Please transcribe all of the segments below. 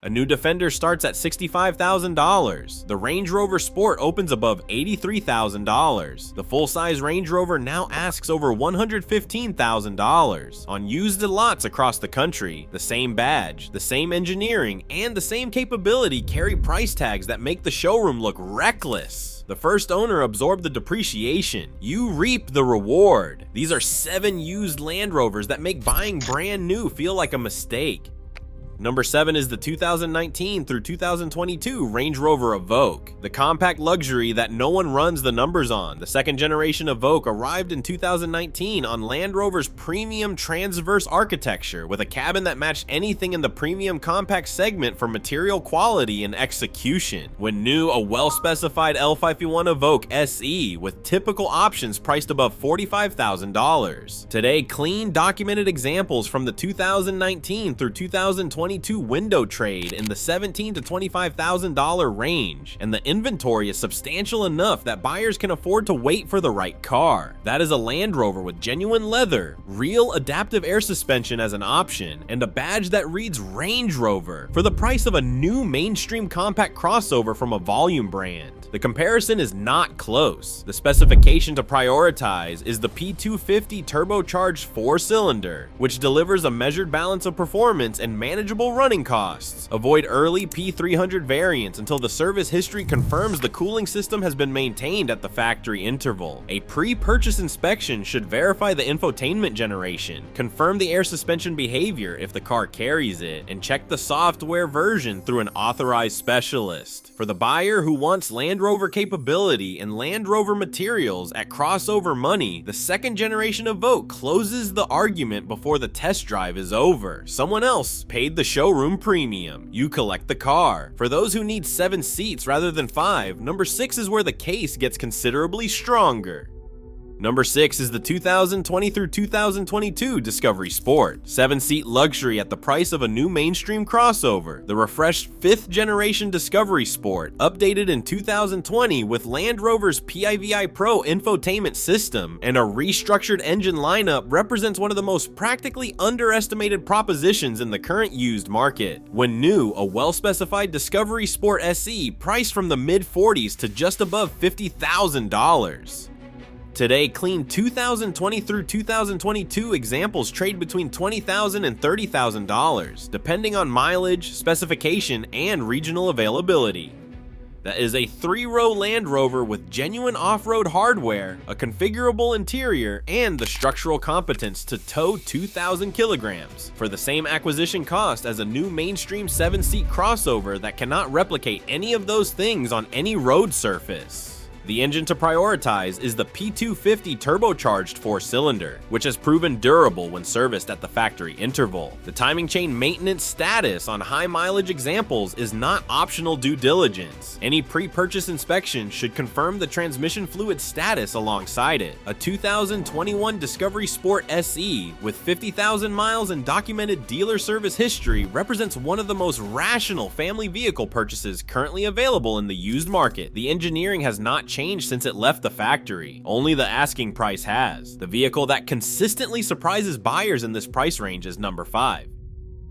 A new Defender starts at $65,000. The Range Rover Sport opens above $83,000. The full-size Range Rover now asks over $115,000. On used lots across the country, the same badge, the same engineering, and the same capability carry price tags that make the showroom look reckless. The first owner absorbed the depreciation. You reap the reward. These are 7 used Land Rovers that make buying brand new feel like a mistake. Number 7 is the 2019 through 2022 Range Rover Evoque, the compact luxury that no one runs the numbers on. The second generation Evoque arrived in 2019 on Land Rover's premium transverse architecture with a cabin that matched anything in the premium compact segment for material quality and execution. When new, a well-specified L551 Evoque SE with typical options priced above $45,000. Today, clean, documented examples from the 2019 through 2022 window trade in the $17,000 to $25,000 range, and the inventory is substantial enough that buyers can afford to wait for the right car. That is a Land Rover with genuine leather, real adaptive air suspension as an option, and a badge that reads Range Rover for the price of a new mainstream compact crossover from a volume brand. The comparison is not close. The specification to prioritize is the P250 turbocharged 4-cylinder, which delivers a measured balance of performance and manageable running costs. Avoid early P300 variants until the service history confirms the cooling system has been maintained at the factory interval. A pre-purchase inspection should verify the infotainment generation, confirm the air suspension behavior if the car carries it, and check the software version through an authorized specialist. For the buyer who wants Land Rover capability and Land Rover materials at crossover money, the second generation Evoque closes the argument before the test drive is over. Someone else paid the showroom premium. You collect the car. For those who need 7 seats rather than 5, number 6 is where the case gets considerably stronger. Number 6 is the 2020 through 2022 Discovery Sport, 7-seat luxury at the price of a new mainstream crossover. The refreshed 5th generation Discovery Sport, updated in 2020 with Land Rover's PIVI Pro infotainment system and a restructured engine lineup, represents one of the most practically underestimated propositions in the current used market. When new, a well-specified Discovery Sport SE priced from the mid-40s to just above $50,000. Today, clean 2020 through 2022 examples trade between $20,000 and $30,000, depending on mileage, specification, and regional availability. That is a 3-row Land Rover with genuine off-road hardware, a configurable interior, and the structural competence to tow 2,000 kilograms for the same acquisition cost as a new mainstream 7-seat crossover that cannot replicate any of those things on any road surface. The engine to prioritize is the P250 turbocharged 4-cylinder, which has proven durable when serviced at the factory interval. The timing chain maintenance status on high mileage examples is not optional due diligence. Any pre-purchase inspection should confirm the transmission fluid status alongside it. A 2021 Discovery Sport SE with 50,000 miles and documented dealer service history represents one of the most rational family vehicle purchases currently available in the used market. The engineering has not changed since it left the factory. Only the asking price has. The vehicle that consistently surprises buyers in this price range is number 5.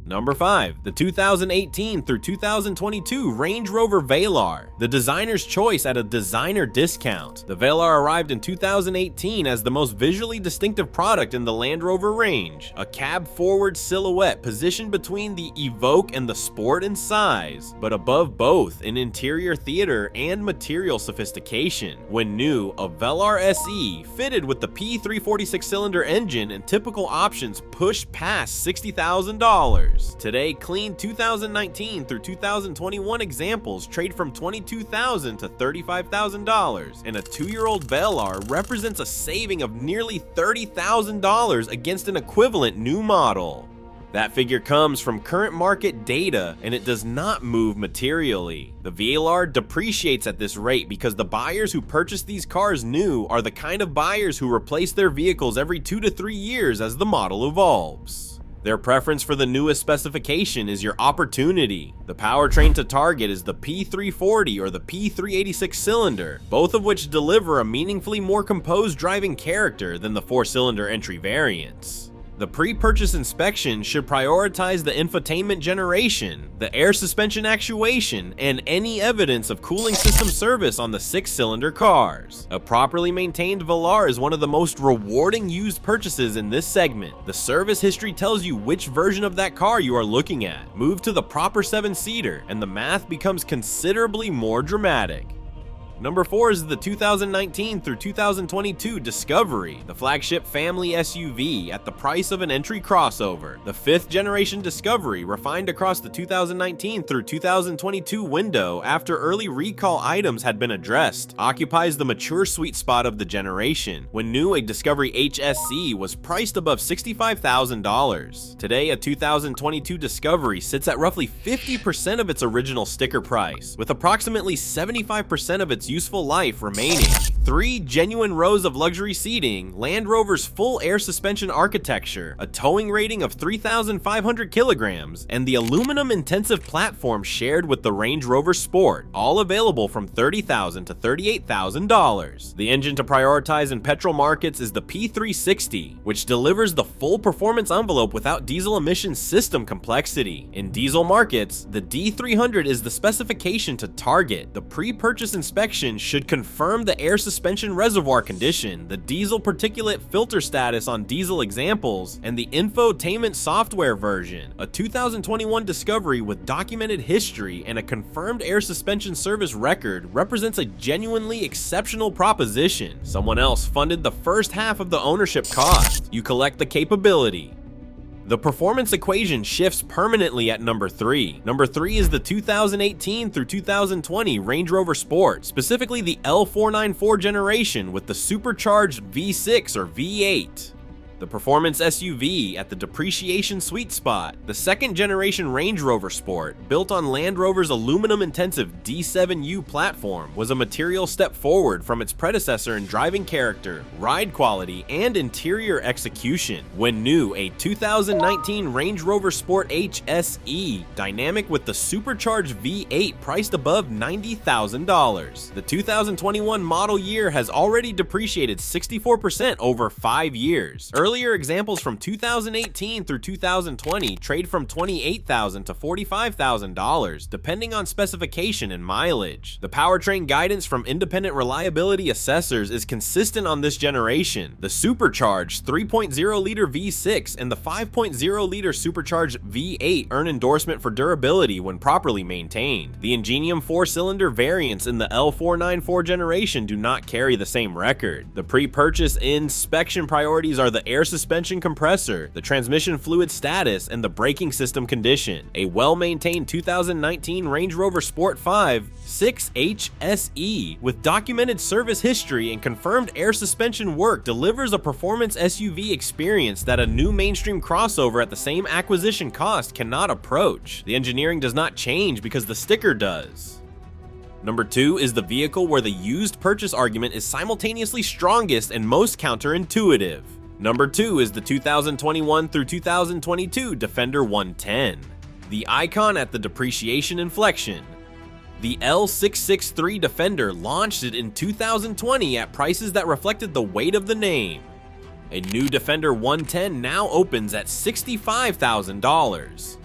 Number 5, the 2018 through 2022 Range Rover Velar, the designer's choice at a designer discount. The Velar arrived in 2018 as the most visually distinctive product in the Land Rover range, a cab-forward silhouette positioned between the Evoque and the Sport in size, but above both in interior theater and material sophistication. When new, a Velar SE fitted with the P346 cylinder engine and typical options pushed past $60,000. Today, clean 2019 through 2021 examples trade from $22,000 to $35,000, and a 2-year-old Velar represents a saving of nearly $30,000 against an equivalent new model. That figure comes from current market data, and it does not move materially. The Velar depreciates at this rate because the buyers who purchase these cars new are the kind of buyers who replace their vehicles every 2 to 3 years as the model evolves. Their preference for the newest specification is your opportunity. The powertrain to target is the P340 or the P386 cylinder, both of which deliver a meaningfully more composed driving character than the 4-cylinder entry variants. The pre-purchase inspection should prioritize the infotainment generation, the air suspension actuation, and any evidence of cooling system service on the 6-cylinder cars. A properly maintained Velar is one of the most rewarding used purchases in this segment. The service history tells you which version of that car you are looking at. Move to the proper 7-seater, and the math becomes considerably more dramatic. Number 4 is the 2019 through 2022 Discovery, the flagship family SUV at the price of an entry crossover. The 5th generation Discovery, refined across the 2019 through 2022 window after early recall items had been addressed, occupies the mature sweet spot of the generation. When new, a Discovery HSE was priced above $65,000. Today, a 2022 Discovery sits at roughly 50% of its original sticker price, with approximately 75% of its useful life remaining. 3 genuine rows of luxury seating, Land Rover's full air suspension architecture, a towing rating of 3,500 kilograms, and the aluminum-intensive platform shared with the Range Rover Sport, all available from $30,000 to $38,000. The engine to prioritize in petrol markets is the P360, which delivers the full performance envelope without diesel emission system complexity. In diesel markets, the D300 is the specification to target. The pre-purchase inspection should confirm the air suspension reservoir condition, the diesel particulate filter status on diesel examples, and the infotainment software version. A 2021 Discovery with documented history and a confirmed air suspension service record represents a genuinely exceptional proposition. Someone else funded the first half of the ownership cost. You collect the capability. The performance equation shifts permanently at number 3. Number 3 is the 2018 through 2020 Range Rover Sport, specifically the L494 generation with the supercharged V6 or V8. The performance SUV at the depreciation sweet spot. The 2nd generation Range Rover Sport, built on Land Rover's aluminum-intensive D7U platform, was a material step forward from its predecessor in driving character, ride quality, and interior execution. When new, a 2019 Range Rover Sport HSE, dynamic with the supercharged V8 priced above $90,000. The 2021 model year has already depreciated 64% over 5 years. Earlier examples from 2018 through 2020 trade from $28,000 to $45,000, depending on specification and mileage. The powertrain guidance from independent reliability assessors is consistent on this generation. The supercharged 3.0-liter V6 and the 5.0-liter supercharged V8 earn endorsement for durability when properly maintained. The Ingenium 4-cylinder variants in the L494 generation do not carry the same record. The pre-purchase inspection priorities are the air suspension compressor, the transmission fluid status, and the braking system condition. A well-maintained 2019 Range Rover Sport 5 6HSE with documented service history and confirmed air suspension work delivers a performance SUV experience that a new mainstream crossover at the same acquisition cost cannot approach. The engineering does not change because the sticker does. Number 2 is the vehicle where the used purchase argument is simultaneously strongest and most counterintuitive. Number 2 is the 2021 through 2022 Defender 110, the icon at the depreciation inflection. The L663 Defender launched it in 2020 at prices that reflected the weight of the name. A new Defender 110 now opens at $65,000.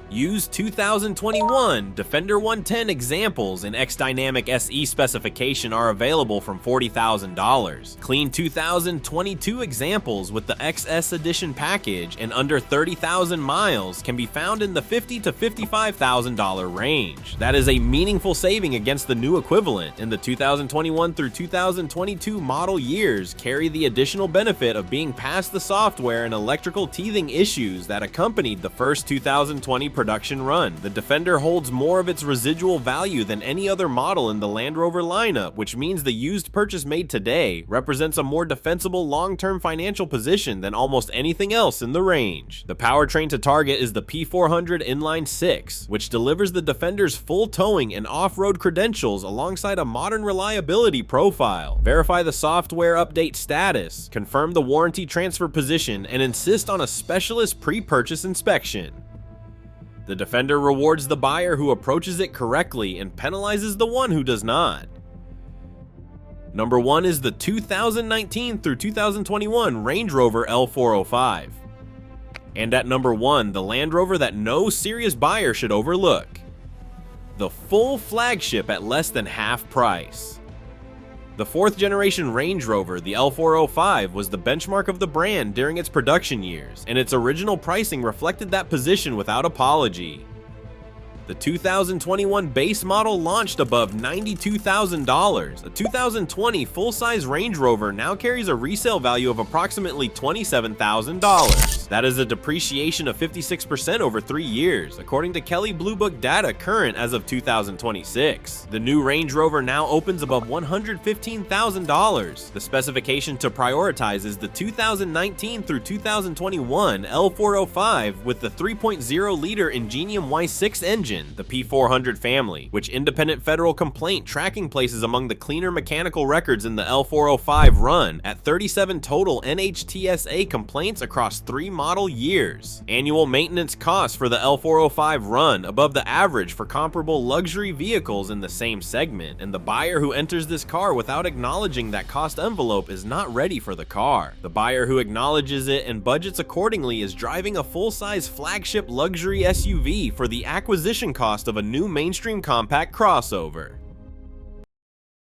Used 2021 Defender 110 examples in X-Dynamic SE specification are available from $40,000. Clean 2022 examples with the XS Edition package and under 30,000 miles can be found in the $50,000 to $55,000 range. That is a meaningful saving against the new equivalent, and the 2021 through 2022 model years carry the additional benefit of being past the software and electrical teething issues that accompanied the first 2020 production run. The Defender holds more of its residual value than any other model in the Land Rover lineup, which means the used purchase made today represents a more defensible long-term financial position than almost anything else in the range. The powertrain to target is the P400 Inline 6, which delivers the Defender's full towing and off-road credentials alongside a modern reliability profile. Verify the software update status, confirm the warranty transfer position, and insist on a specialist pre-purchase inspection. The Defender rewards the buyer who approaches it correctly and penalizes the one who does not. Number 1 is the 2019 through 2021 Range Rover L405. And at number 1, the Land Rover that no serious buyer should overlook. The full flagship at less than half price. The 4th generation Range Rover, the L405, was the benchmark of the brand during its production years, and its original pricing reflected that position without apology. The 2021 base model launched above $92,000. A 2020 full-size Range Rover now carries a resale value of approximately $27,000. That is a depreciation of 56% over 3 years, according to Kelley Blue Book data current as of 2026. The new Range Rover now opens above $115,000. The specification to prioritize is the 2019 through 2021 L405 with the 3.0-liter Ingenium Y6 engine, the P400 family, which independent federal complaint tracking places among the cleaner mechanical records in the L405 run at 37 total NHTSA complaints across 3 model years. Annual maintenance costs for the L405 run above the average for comparable luxury vehicles in the same segment, and the buyer who enters this car without acknowledging that cost envelope is not ready for the car. The buyer who acknowledges it and budgets accordingly is driving a full-size flagship luxury SUV for the acquisition cost of a new mainstream compact crossover.